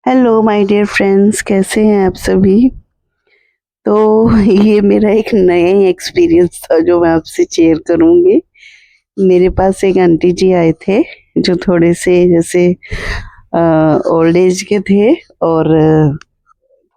Hello my dear friends, कैसे हैं आप सभी। तो ये मेरा एक नया ही एक्सपीरियंस था जो मैं आपसे शेयर करूंगी। मेरे पास एक आंटी जी आए थे जो थोड़े से जैसे ओल्ड एज के थे और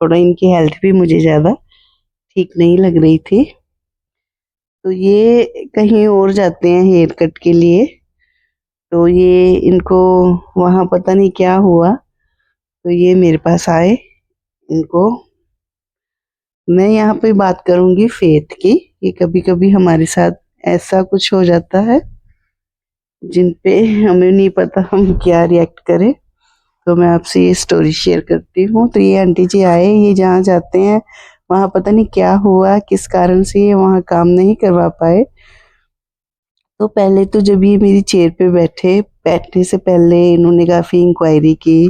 थोड़ा इनकी हेल्थ भी मुझे ज़्यादा ठीक नहीं लग रही थी। तो ये कहीं और जाते हैं हेयर कट के लिए। तो ये इनको वहाँ पता नहीं क्या हुआ, तो ये मेरे पास आए। इनको मैं यहाँ पे बात करूंगी फेथ की कि कभी कभी हमारे साथ ऐसा कुछ हो जाता है जिन पे हमें नहीं पता हम क्या रिएक्ट करें। तो मैं आपसे ये स्टोरी शेयर करती हूँ। तो ये आंटी जी आए, ये जहाँ जाते हैं वहाँ पता नहीं क्या हुआ, किस कारण से ये वहाँ काम नहीं करवा पाए। तो पहले तो जब ये मेरी चेयर पे बैठने से पहले इन्होंने काफ़ी इंक्वायरी की।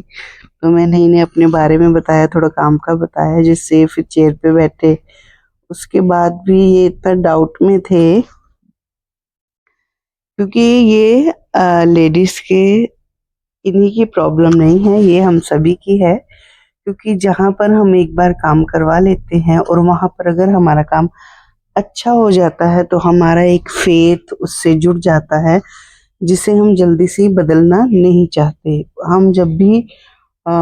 तो मैंने इन्हें अपने बारे में बताया, थोड़ा काम का बताया, जिससे फिर चेयर पे बैठे। उसके बाद भी ये इतना डाउट में थे क्योंकि ये लेडीज के इन्हीं की प्रॉब्लम नहीं है, ये हम सभी की है। क्योंकि जहाँ पर हम एक बार काम करवा लेते हैं और वहाँ पर अगर हमारा काम अच्छा हो जाता है तो हमारा एक फेथ उससे जुड़ जाता है, जिसे हम जल्दी से बदलना नहीं चाहते। हम जब भी अ,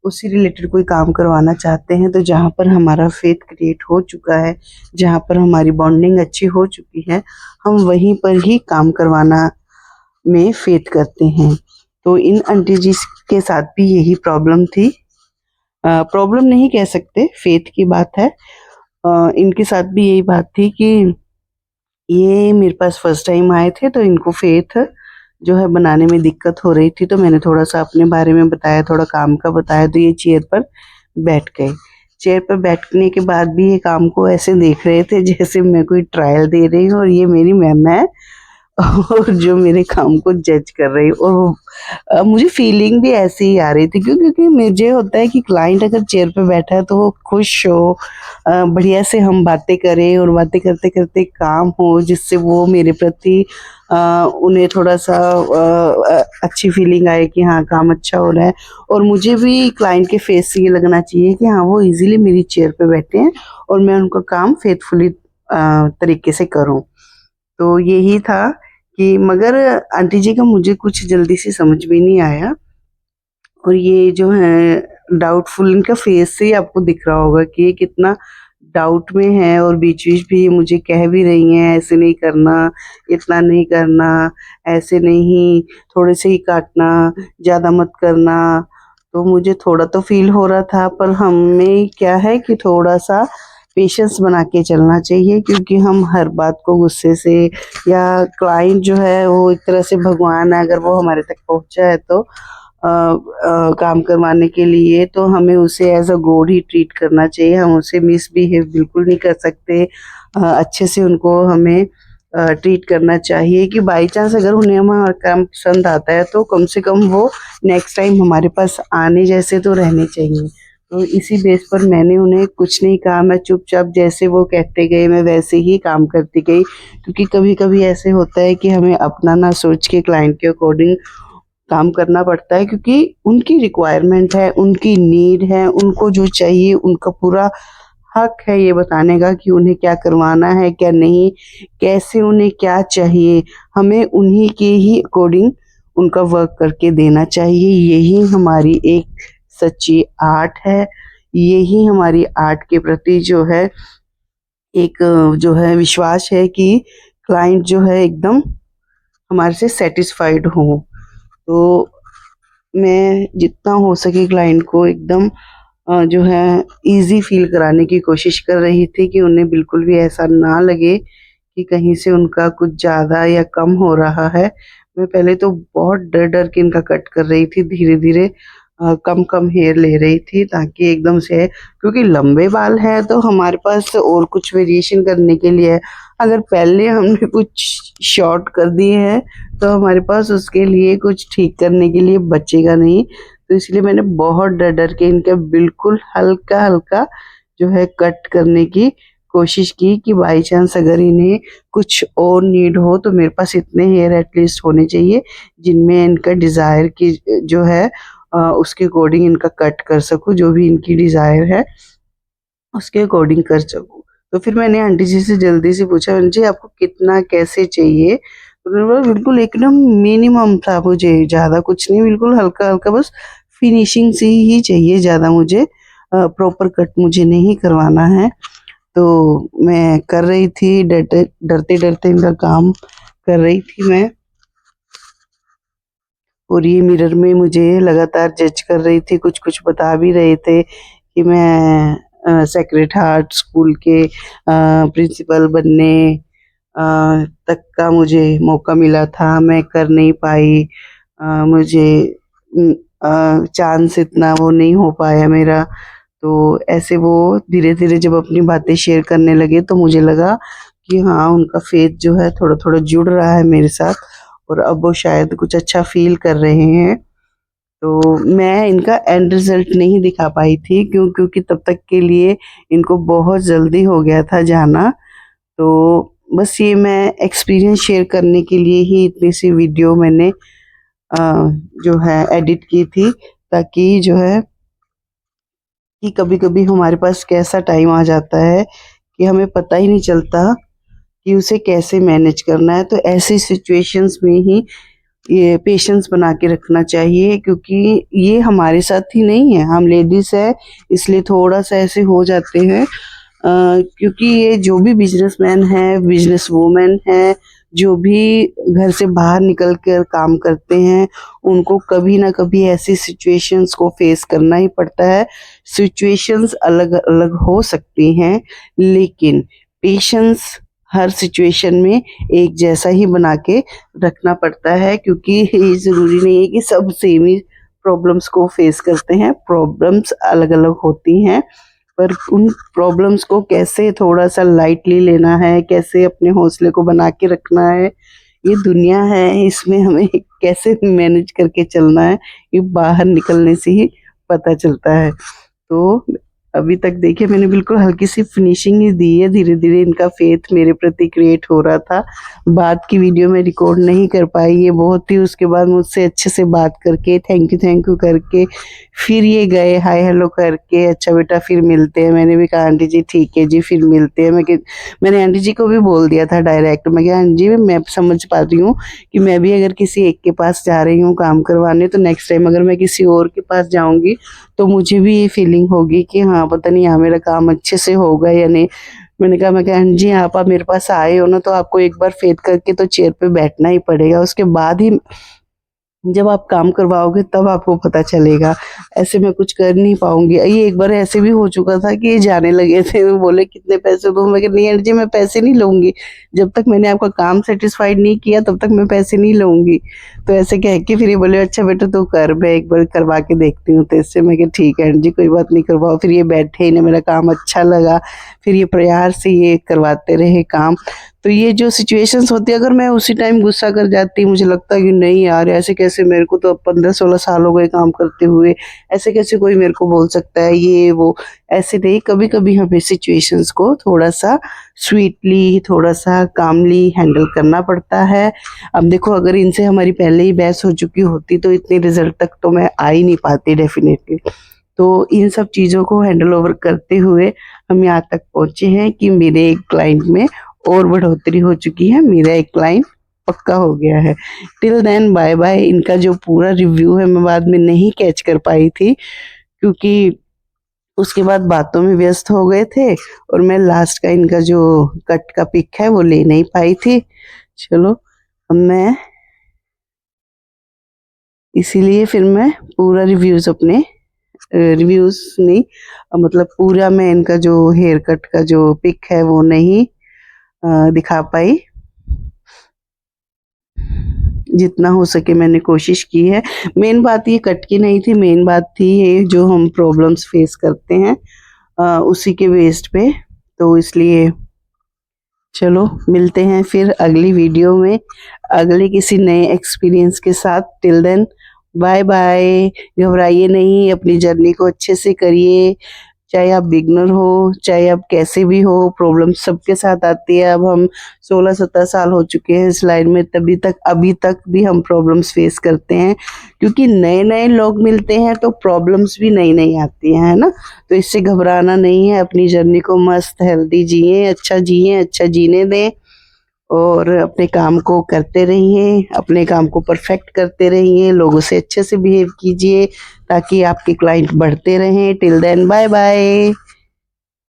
उससे रिलेटेड कोई काम करवाना चाहते हैं तो जहाँ पर हमारा फेथ क्रिएट हो चुका है, जहाँ पर हमारी बॉन्डिंग अच्छी हो चुकी है, हम वहीं पर ही काम करवाना में फेथ करते हैं। तो इन आंटी जी के साथ भी यही प्रॉब्लम थी। प्रॉब्लम नहीं कह सकते, फेथ की बात है। इनके साथ भी यही बात थी कि ये मेरे पास फर्स्ट टाइम आए थे, तो इनको फेथ जो है बनाने में दिक्कत हो रही थी। तो मैंने थोड़ा सा अपने बारे में बताया, थोड़ा काम का बताया, तो ये चेयर पर बैठ गए। चेयर पर बैठने के बाद भी ये काम को ऐसे देख रहे थे जैसे मैं कोई ट्रायल दे रही हूँ और ये मेरी मैम है और जो मेरे काम को जज कर रही। और वो मुझे फीलिंग भी ऐसी ही आ रही थी क्योंकि मुझे होता है कि क्लाइंट अगर चेयर पे बैठा है तो वो खुश हो, बढ़िया से हम बातें करें और बातें करते करते काम हो, जिससे वो मेरे प्रति उन्हें थोड़ा सा अच्छी फीलिंग आए कि हाँ काम अच्छा हो रहा है। और मुझे भी क्लाइंट के फेस से ये लगना चाहिए कि हाँ वो इजीली मेरी चेयर पे बैठे हैं और मैं उनका काम फेथफुली तरीके से करूँ। तो यही था कि मगर आंटी जी का मुझे कुछ जल्दी से समझ में नहीं आया। और ये जो है डाउटफुल, इनका फेस से ही आपको दिख रहा होगा कि ये कितना डाउट में है। और बीच-बीच भी ये मुझे कह भी रही हैं ऐसे नहीं करना, इतना नहीं करना, ऐसे नहीं, थोड़े से ही काटना, ज़्यादा मत करना। तो मुझे थोड़ा तो फ़ील हो रहा था, पर हमें क्या है कि थोड़ा-सा पेशेंस बना के चलना चाहिए, क्योंकि हम हर बात को गुस्से से, या क्लाइंट जो है वो एक तरह से भगवान है, अगर वो हमारे तक पहुँचा है तो काम करवाने के लिए, तो हमें उसे as a God he treat करना चाहिए। हम उसे मिसबिहेव बिल्कुल नहीं कर सकते। अच्छे से उनको हमें ट्रीट करना चाहिए कि बाई चांस अगर उन्हें हमारा काम पसंद आता है तो कम से कम वो नेक्स्ट टाइम हमारे पास आने जैसे तो रहने चाहिए। तो इसी बेस पर मैंने उन्हें कुछ नहीं कहा, मैं चुपचाप जैसे वो कहते गए मैं वैसे ही काम करती गई। क्योंकि कभी-कभी ऐसे होता है कि हमें अपना ना सोच के क्लाइंट के अकॉर्डिंग काम करना पड़ता है, क्योंकि उनकी रिक्वायरमेंट है, उनकी नीड है, उनको जो चाहिए उनका पूरा हक है ये बताने का कि उन्हें क्या करवाना है, क्या नहीं, कैसे उन्हें क्या चाहिए। हमें उन्हीं के ही अकॉर्डिंग उनका वर्क करके देना चाहिए। यही हमारी एक सच्ची आर्ट है। यही हमारी आर्ट के प्रति जो है एक जो है विश्वास है कि क्लाइंट जो है एकदम हमारे से सैटिस्फाइड हो। तो मैं जितना हो सके क्लाइंट को एकदम जो है ईज़ी फ़ील कराने की कोशिश कर रही थी कि उन्हें बिल्कुल भी ऐसा ना लगे कि कहीं से उनका कुछ ज़्यादा या कम हो रहा है। मैं पहले तो बहुत डर-डर के इनका कट कर रही थी, धीरे-धीरे कम-कम हेयर ले रही थी ताकि एकदम से, क्योंकि लंबे बाल हैं तो हमारे पास और कुछ वेरिएशन करने के लिए है। अगर पहले हमने कुछ शॉर्ट कर दिए हैं तो हमारे पास उसके लिए कुछ ठीक करने के लिए बचेगा नहीं। तो इसलिए मैंने बहुत डर-डर के इनका बिल्कुल हल्का-हल्का जो है कट करने की कोशिश की कि बाई चांस अगर इन्हें कुछ और नीड हो तो मेरे पास इतने हेयर एटलीस्ट होने चाहिए जिनमें इनका डिज़ायर की जो है उसके अकॉर्डिंग इनका कट कर सकूँ, जो भी इनकी डिज़ायर है उसके अकॉर्डिंग कर सकूँ। तो फिर मैंने आंटी जी से जल्दी से पूछा, आंटी जी आपको कितना कैसे चाहिए? तो उन्होंने बोला बिल्कुल एकदम मिनिमम था मुझे, ज़्यादा कुछ नहीं, बिल्कुल हल्का-हल्का बस फिनिशिंग सी ही चाहिए, ज़्यादा मुझे प्रॉपर कट मुझे नहीं करवाना है। तो मैं कर रही थी, डरते-डरते इनका काम कर रही थी मैं, और ये मिरर में मुझे लगातार जज कर रही थी, कुछ-कुछ बता भी रहे थे कि मैं सेक्रेड हार्ट स्कूल के प्रिंसिपल बनने तक का मुझे मौका मिला था, मैं कर नहीं पाई। मुझे चांस इतना वो नहीं हो पाया मेरा। तो ऐसे वो धीरे-धीरे जब अपनी बातें शेयर करने लगे तो मुझे लगा कि हाँ, उनका फेथ जो है थोड़ा-थोड़ा जुड़ रहा है मेरे साथ, और अब वो शायद कुछ अच्छा फ़ील कर रहे हैं। तो मैं इनका एंड रिज़ल्ट नहीं दिखा पाई थी, क्योंकि तब तक के लिए इनको बहुत जल्दी हो गया था जाना। तो बस ये मैं एक्सपीरियंस शेयर करने के लिए ही इतनी सी वीडियो मैंने अ, जो है एडिट की थी, ताकि जो है कि कभी-कभी हमारे पास कैसा टाइम आ जाता है कि हमें पता ही नहीं चलता कि उसे कैसे मैनेज करना है। तो ऐसी सिचुएशंस में ही ये पेशेंस बना के रखना चाहिए, क्योंकि ये हमारे साथ ही नहीं है, हम लेडीज़ हैं इसलिए थोड़ा-सा ऐसे हो जाते हैं। क्योंकि ये जो भी बिजनेसमैन है, बिजनेस वूमेन है, जो भी घर से बाहर निकल कर काम करते हैं, उनको कभी ना कभी ऐसी सिचुएशंस को फेस करना ही पड़ता है। सिचुएशंस अलग-अलग हो सकती हैं, लेकिन पेशेंस हर सिचुएशन में एक जैसा ही बना के रखना पड़ता है, क्योंकि ये ज़रूरी नहीं है कि सब सेम ही प्रॉब्लम्स को फेस करते हैं, प्रॉब्लम्स अलग-अलग होती हैं। पर उन प्रॉब्लम्स को कैसे थोड़ा-सा लाइटली लेना है, कैसे अपने हौसले को बना के रखना है, ये दुनिया है, इसमें हमें कैसे मैनेज करके चलना है, ये बाहर निकलने से ही पता चलता है। तो अभी तक देखिए मैंने बिल्कुल हल्की-सी फिनिशिंग ही दी है, धीरे-धीरे इनका फ़ेथ मेरे प्रति क्रिएट हो रहा था। बाद की वीडियो मैं रिकॉर्ड नहीं कर पाई, ये बहुत ही उसके बाद मुझसे अच्छे से बात करके थैंक यू करके फिर ये गए हाय हेलो करके, अच्छा बेटा फिर मिलते हैं। मैंने भी कहा आंटी जी ठीक है जी, फिर मिलते हैं। मैंने आंटी जी को भी बोल दिया था डायरेक्ट, मैं कहा आंटी जी मैं समझ पा रही हूँ कि मैं भी अगर किसी एक के पास जा रही हूँ काम करवाने, तो नेक्स्ट टाइम अगर मैं किसी और के पास जाऊँगी तो मुझे भी ये फीलिंग होगी कि हाँ, पता नहीं यहाँ मेरा काम अच्छे से होगा या नहीं। मैं कहा आंटी जी आप मेरे पास आए हो ना, तो आपको एक बार फेथ करके तो चेयर पे बैठना ही पड़ेगा, उसके बाद ही जब आप काम करवाओगे तब आपको पता चलेगा, ऐसे मैं कुछ कर नहीं पाऊँगी। ये एक बार ऐसे भी हो चुका था कि ये जाने लगे थे, वो बोले कितने पैसे दूँ? मैं कहा नहीं आंटी जी मैं पैसे नहीं लूँगी, जब तक मैंने आपका काम सैटिस्फाइड नहीं किया तब तक मैं पैसे नहीं लूँगी। तो ऐसे कह के फिर ये बोले अच्छा बेटा तू कर, मैं एक बार करवा के देखती हूँ तेरे से। मैं कहा ठीक है आंटी जी कोई बात नहीं, करवाओ। फिर ये बैठे, इन्हें मेरा काम अच्छा लगा, फिर ये प्यार से ये करवाते रहे काम। तो ये जो सिचुएशंस होती है, अगर मैं उसी टाइम गुस्सा कर जाती, मुझे लगता है कि नहीं यार ऐसे कैसे, मेरे को तो अब 15-16 साल हो गए काम करते हुए, ऐसे कैसे कोई मेरे को बोल सकता है ये वो। ऐसे नहीं, कभी-कभी हमें सिचुएशंस को थोड़ा-सा स्वीटली, थोड़ा-सा कामली हैंडल करना पड़ता है। अब देखो अगर इनसे हमारी पहले ही बहस हो चुकी होती तो इतने रिज़ल्ट तक तो मैं आ ही नहीं पाती डेफ़िनेटली। तो इन सब चीज़ों को हैंडल ओवर करते हुए हम यहाँ तक पहुँचे हैं कि मेरे एक क्लाइंट में और बढ़ोतरी हो चुकी है, मेरा एक क्लाइंट पक्का हो गया है। Till then bye bye. इनका जो पूरा रिव्यू है मैं बाद में नहीं कैच कर पाई थी, क्योंकि उसके बाद बातों में व्यस्त हो गए थे, और मैं लास्ट का इनका जो कट का पिक है वो ले नहीं पाई थी। चलो अब मैं इसीलिए फिर मैं पूरा रिव्यूज़ नहीं, मतलब पूरा मैं इनका जो हेयर कट का जो पिक है वो नहीं दिखा पाई। जितना हो सके मैंने कोशिश की है। मेन बात ये कट की नहीं थी, मेन बात थी ये जो हम प्रॉब्लम्स फेस करते हैं उसी के बेस्ड पे। तो इसलिए चलो मिलते हैं फिर अगली वीडियो में, अगले किसी नए एक्सपीरियंस के साथ। Till then bye bye. घबराइए नहीं, अपनी जर्नी को अच्छे से करिए, चाहे आप बिगनर हो, चाहे आप कैसे भी हो, प्रॉब्लम सबके साथ आती है। अब हम 16-17 साल हो चुके हैं इस लाइन में, अभी तक भी हम प्रॉब्लम्स फेस करते हैं, क्योंकि नए-नए लोग मिलते हैं तो प्रॉब्लम्स भी नई-नई आती हैं, है ना? तो इससे घबराना नहीं है, अपनी जर्नी को मस्त हेल्दी जिएँ, अच्छा जीने दें और अपने काम को करते रहिए, अपने काम को परफेक्ट करते रहिए, लोगों से अच्छे से बिहेव कीजिए ताकि आपके क्लाइंट बढ़ते रहें। Till then bye bye.